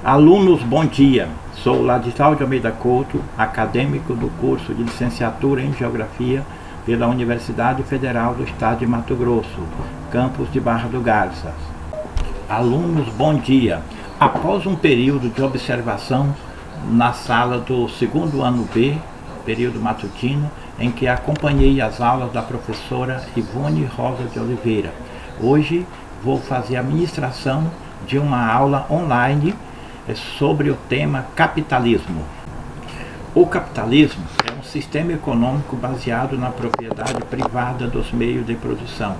Alunos, bom dia! Sou Ladislau de Almeida Couto, acadêmico do curso de licenciatura em Geografia pela Universidade Federal do Estado de Mato Grosso, campus de Barra do Garças. Alunos, bom dia! Após um período de observação na sala do segundo ano B, período matutino, em que acompanhei as aulas da professora Ivone Rosa de Oliveira, hoje vou fazer a ministração de uma aula online sobre o tema capitalismo. O capitalismo é um sistema econômico baseado na propriedade privada dos meios de produção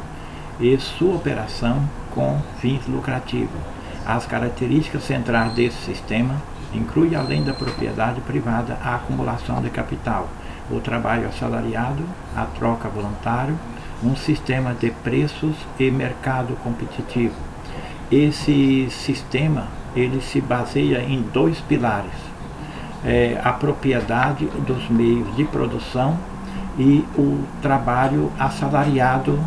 e sua operação com fins lucrativos. As características centrais desse sistema incluem, além da propriedade privada, a acumulação de capital, o trabalho assalariado, a troca voluntária, um sistema de preços e mercado competitivo. Esse sistema ele se baseia em dois pilares: a propriedade dos meios de produção e o trabalho assalariado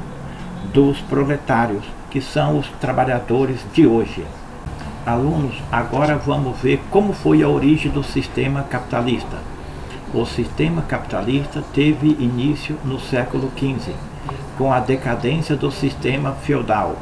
dos proletários, que são os trabalhadores de hoje. Alunos, agora vamos ver como foi a origem do sistema capitalista. O sistema capitalista teve início no século XV, com a decadência do sistema feudal.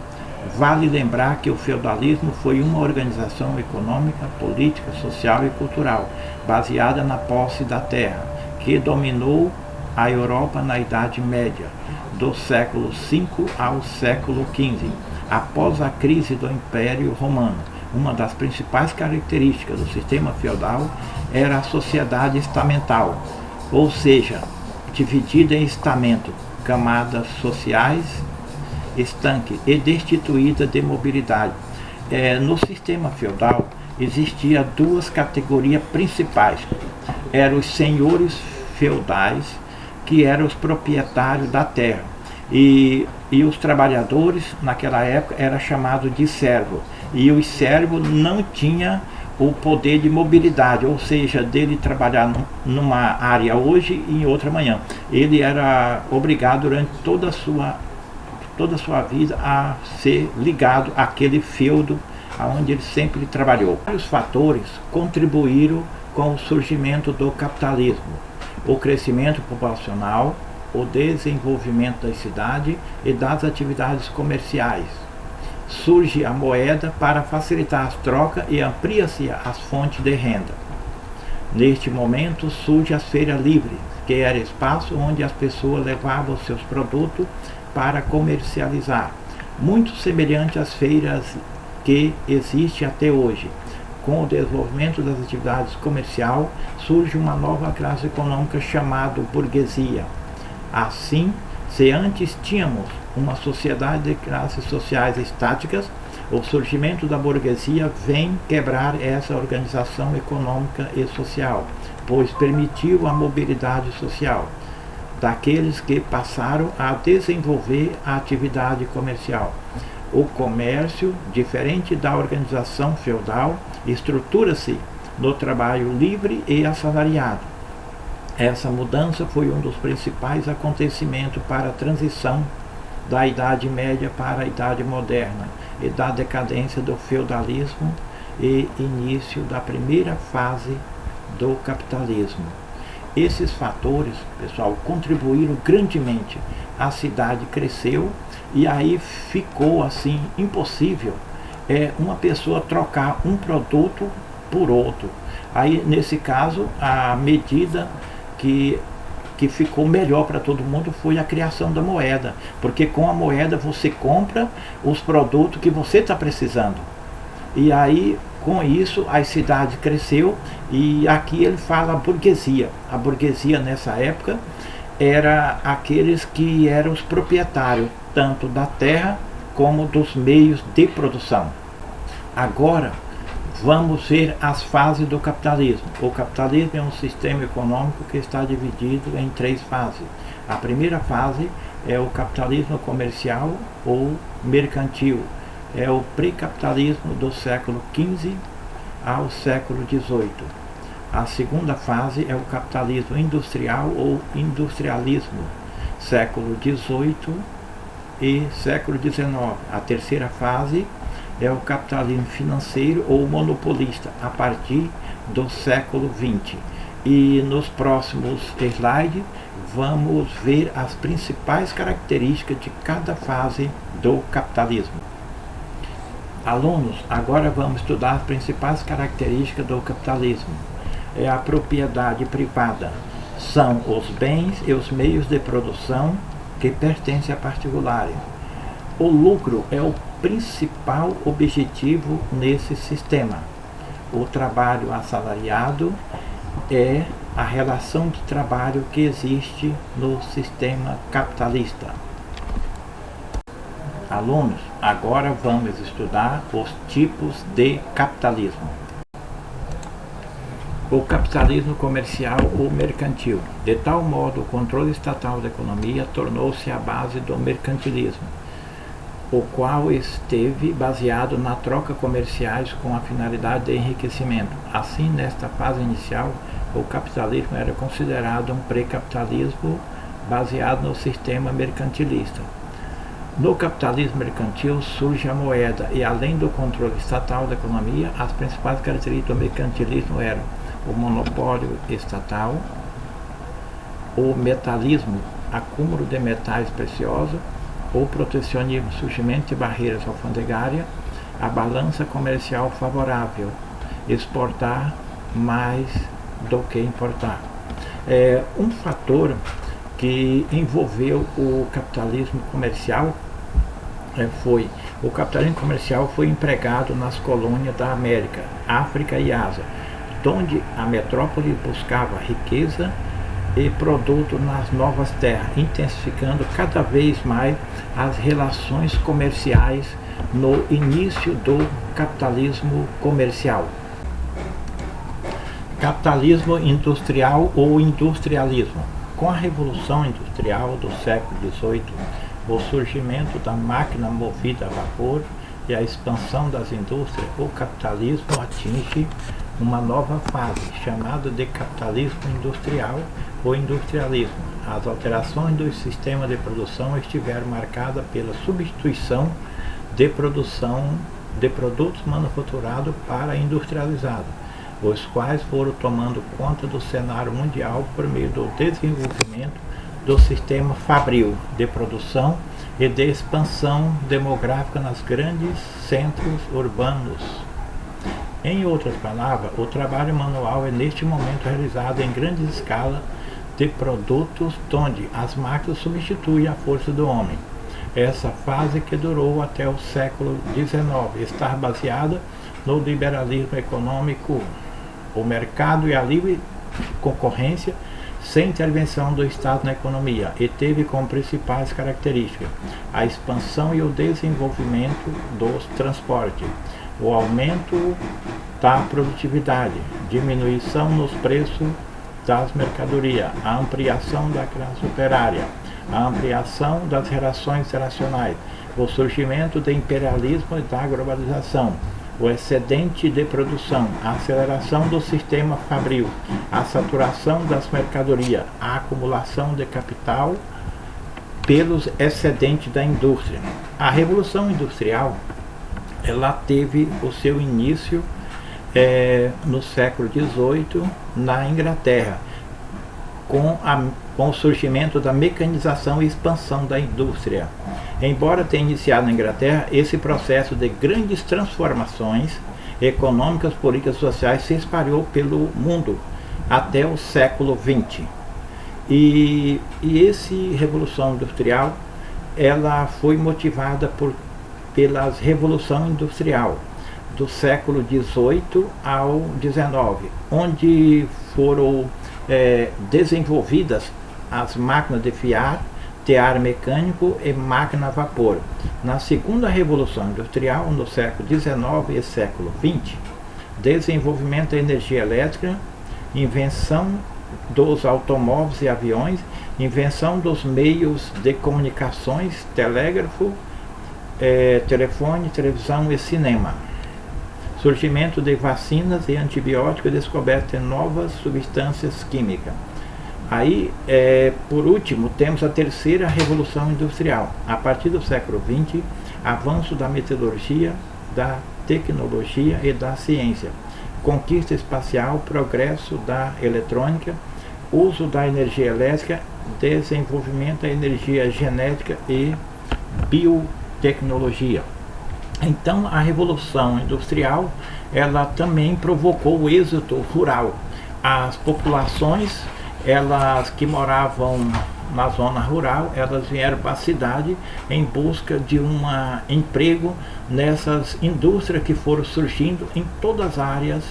Vale lembrar que o feudalismo foi uma organização econômica, política, social e cultural, baseada na posse da terra, que dominou a Europa na Idade Média, do século V ao século XV. Após a crise do Império Romano, uma das principais características do sistema feudal era a sociedade estamental, ou seja, dividida em estamento, camadas sociais, estanque e destituída de mobilidade. No sistema feudal existia duas categorias principais. Eram os senhores feudais, que eram os proprietários da terra, e os trabalhadores naquela época era chamado de servo, e o servo não tinha o poder de mobilidade, ou seja, dele trabalhar numa área hoje e em outra amanhã. Ele era obrigado durante toda a sua vida a ser ligado àquele feudo onde ele sempre trabalhou. Vários fatores contribuíram com o surgimento do capitalismo: o crescimento populacional, o desenvolvimento da cidade e das atividades comerciais. Surge a moeda para facilitar as trocas e amplia-se as fontes de renda. Neste momento surge as feiras livres, que era espaço onde as pessoas levavam seus produtos para comercializar, muito semelhante às feiras que existem até hoje. Com o desenvolvimento das atividades comerciais, surge uma nova classe econômica chamada burguesia. Assim, se antes tínhamos uma sociedade de classes sociais estáticas, o surgimento da burguesia vem quebrar essa organização econômica e social, pois permitiu a mobilidade social daqueles que passaram a desenvolver a atividade comercial. O comércio, diferente da organização feudal, estrutura-se no trabalho livre e assalariado. Essa mudança foi um dos principais acontecimentos para a transição da Idade Média para a Idade Moderna e da decadência do feudalismo e início da primeira fase do capitalismo. Esses fatores, pessoal, contribuíram grandemente. A cidade cresceu e aí ficou assim impossível uma pessoa trocar um produto por outro. Aí, nesse caso, a medida que ficou melhor para todo mundo foi a criação da moeda, porque com a moeda você compra os produtos que você está precisando. E aí, com isso, a cidade cresceu, e aqui ele fala a burguesia. A burguesia nessa época era aqueles que eram os proprietários, tanto da terra como dos meios de produção. Agora, vamos ver as fases do capitalismo. O capitalismo é um sistema econômico que está dividido em três fases. A primeira fase é o capitalismo comercial ou mercantil. É o pré-capitalismo do século XV ao século XVIII. A segunda fase é o capitalismo industrial ou industrialismo, século XVIII e século XIX. A terceira fase é o capitalismo financeiro ou monopolista a partir do século XX. E nos próximos slides vamos ver as principais características de cada fase do capitalismo. Alunos, agora vamos estudar as principais características do capitalismo. É a propriedade privada. São os bens e os meios de produção que pertencem a particulares. O lucro é o principal objetivo nesse sistema. O trabalho assalariado é a relação de trabalho que existe no sistema capitalista. Alunos, agora vamos estudar os tipos de capitalismo. O capitalismo comercial ou mercantil. De tal modo, o controle estatal da economia tornou-se a base do mercantilismo, o qual esteve baseado na troca comerciais com a finalidade de enriquecimento. Assim, nesta fase inicial, o capitalismo era considerado um pré-capitalismo baseado no sistema mercantilista. No capitalismo mercantil surge a moeda e, além do controle estatal da economia, as principais características do mercantilismo eram o monopólio estatal, o metalismo, acúmulo de metais preciosos, o protecionismo, surgimento de barreiras alfandegárias, a balança comercial favorável, exportar mais do que importar. Um fator que envolveu o capitalismo comercial o capitalismo comercial foi empregado nas colônias da América, África e Ásia, onde a metrópole buscava riqueza e produto nas novas terras, intensificando cada vez mais as relações comerciais no início do capitalismo comercial. Capitalismo industrial ou industrialismo. Com a Revolução Industrial do século XVIII, o surgimento da máquina movida a vapor e a expansão das indústrias, o capitalismo atinge uma nova fase, chamada de capitalismo industrial ou industrialismo. As alterações do sistema de produção estiveram marcadas pela substituição de produção de produtos manufaturados para industrializados, os quais foram tomando conta do cenário mundial por meio do desenvolvimento do sistema fabril de produção e de expansão demográfica nos grandes centros urbanos. Em outras palavras, o trabalho manual é neste momento realizado em grande escala de produtos onde as máquinas substituem a força do homem. Essa fase, que durou até o século XIX, está baseada no liberalismo econômico, o mercado e a livre concorrência sem intervenção do Estado na economia, e teve como principais características a expansão e o desenvolvimento dos transportes, o aumento da produtividade, diminuição nos preços das mercadorias, a ampliação da classe operária, a ampliação das relações internacionais, o surgimento do imperialismo e da globalização, o excedente de produção, a aceleração do sistema fabril, a saturação das mercadorias, a acumulação de capital pelos excedentes da indústria. A Revolução Industrial, ela teve o seu início no século XVIII na Inglaterra, com o surgimento da mecanização e expansão da indústria. Embora tenha iniciado na Inglaterra, esse processo de grandes transformações econômicas, políticas e sociais se espalhou pelo mundo até o século XX. E essa Revolução Industrial, ela foi motivada pela Revolução Industrial do século XVIII ao XIX, onde foram desenvolvidas as máquinas de fiar, tear mecânico e máquina a vapor. Na segunda Revolução Industrial, no século XIX e século XX, desenvolvimento da energia elétrica, invenção dos automóveis e aviões, invenção dos meios de comunicações, telégrafo, telefone, televisão e cinema. Surgimento de vacinas e antibióticos, descoberta de novas substâncias químicas. Aí, por último, temos a terceira Revolução Industrial. A partir do século XX, avanço da metalurgia, da tecnologia e da ciência, conquista espacial, progresso da eletrônica, uso da energia elétrica, desenvolvimento da energia genética e biotecnologia. Então, a Revolução Industrial, ela também provocou o êxodo rural. As populações, elas que moravam na zona rural, elas vieram para a cidade em busca de um emprego nessas indústrias que foram surgindo em todas as áreas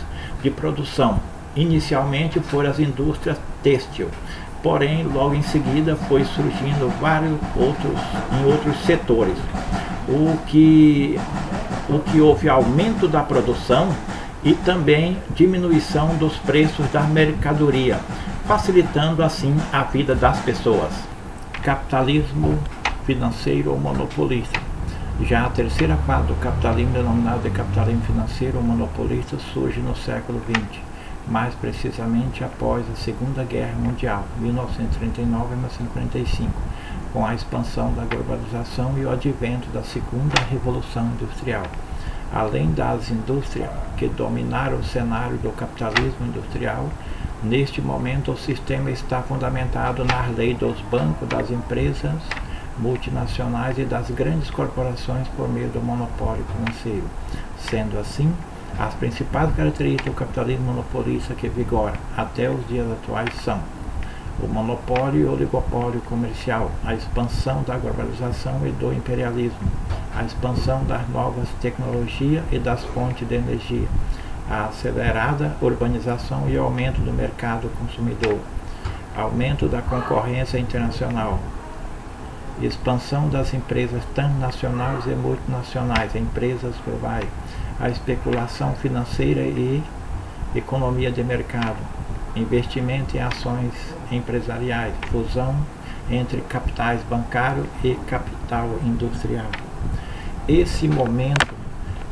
de produção. Inicialmente foram as indústrias têxtil, porém logo em seguida foi surgindo vários outros setores. O que houve aumento da produção e também diminuição dos preços da mercadoria, facilitando assim a vida das pessoas. Capitalismo financeiro ou monopolista. Já a terceira fase do capitalismo, denominada de capitalismo financeiro ou monopolista, surge no século XX, mais precisamente após a Segunda Guerra Mundial, 1939 a 1945, com a expansão da globalização e o advento da Segunda Revolução Industrial. Além das indústrias que dominaram o cenário do capitalismo industrial, neste momento o sistema está fundamentado na lei dos bancos, das empresas multinacionais e das grandes corporações por meio do monopólio financeiro. Sendo assim, as principais características do capitalismo monopolista que vigora até os dias atuais são o monopólio e o oligopólio comercial, a expansão da globalização e do imperialismo, a expansão das novas tecnologias e das fontes de energia, a acelerada urbanização e aumento do mercado consumidor, aumento da concorrência internacional, expansão das empresas tanto nacionais e multinacionais, empresas globais, a especulação financeira e economia de mercado, investimento em ações empresariais, fusão entre capitais bancário e capital industrial. Esse momento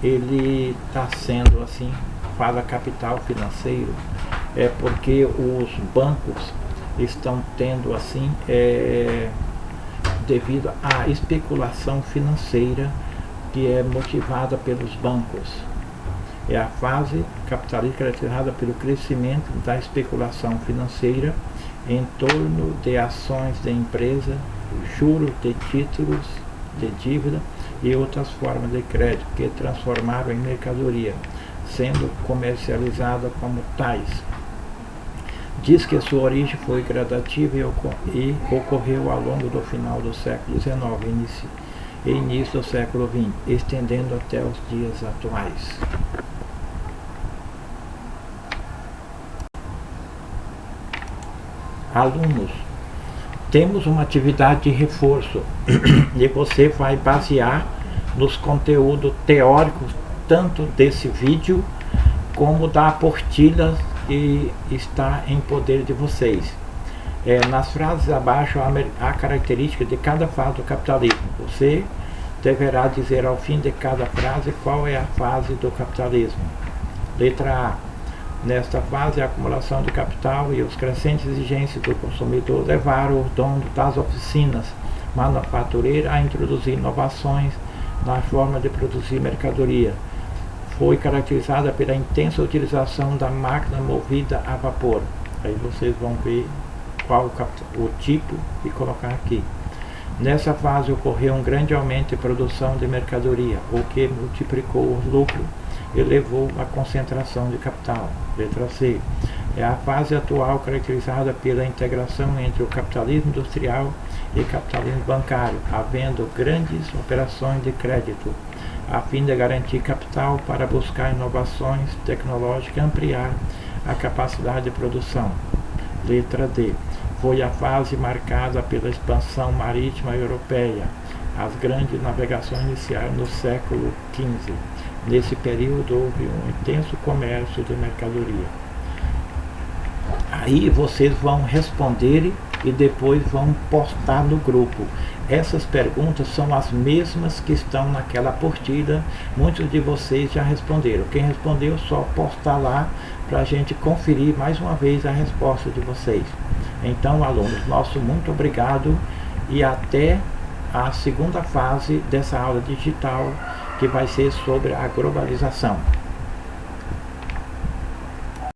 ele está sendo assim, fala capital financeiro, é porque os bancos estão tendo assim, devido à especulação financeira que é motivada pelos bancos. É a fase capitalista caracterizada pelo crescimento da especulação financeira em torno de ações de empresa, juros de títulos de dívida e outras formas de crédito que transformaram em mercadoria, sendo comercializada como tais. Diz que sua origem foi gradativa e ocorreu ao longo do final do século XIX e início do século XX, estendendo até os dias atuais. Alunos, temos uma atividade de reforço e você vai basear nos conteúdos teóricos tanto desse vídeo como da apostila que está em poder de vocês. Nas frases abaixo há a característica de cada fase do capitalismo. Você deverá dizer ao fim de cada frase qual é a fase do capitalismo. Letra A. Nesta fase, a acumulação de capital e as crescentes exigências do consumidor levaram o dono das oficinas manufatureiras a introduzir inovações na forma de produzir mercadoria. Foi caracterizada pela intensa utilização da máquina movida a vapor. Aí vocês vão ver qual o tipo e colocar aqui. Nessa fase ocorreu um grande aumento de produção de mercadoria, o que multiplicou os lucros e levou à concentração de capital. Letra C. É a fase atual caracterizada pela integração entre o capitalismo industrial e capitalismo bancário, havendo grandes operações de crédito, a fim de garantir capital para buscar inovações tecnológicas e ampliar a capacidade de produção. Letra D. Foi a fase marcada pela expansão marítima europeia. As grandes navegações iniciaram no século XV. Nesse período houve um intenso comércio de mercadoria. Aí vocês vão responder e depois vão postar no grupo. Essas perguntas são as mesmas que estão naquela apostila. Muitos de vocês já responderam. Quem respondeu, só postar lá para a gente conferir mais uma vez a resposta de vocês. Então, alunos, nosso muito obrigado e até a segunda fase dessa aula digital que vai ser sobre a globalização.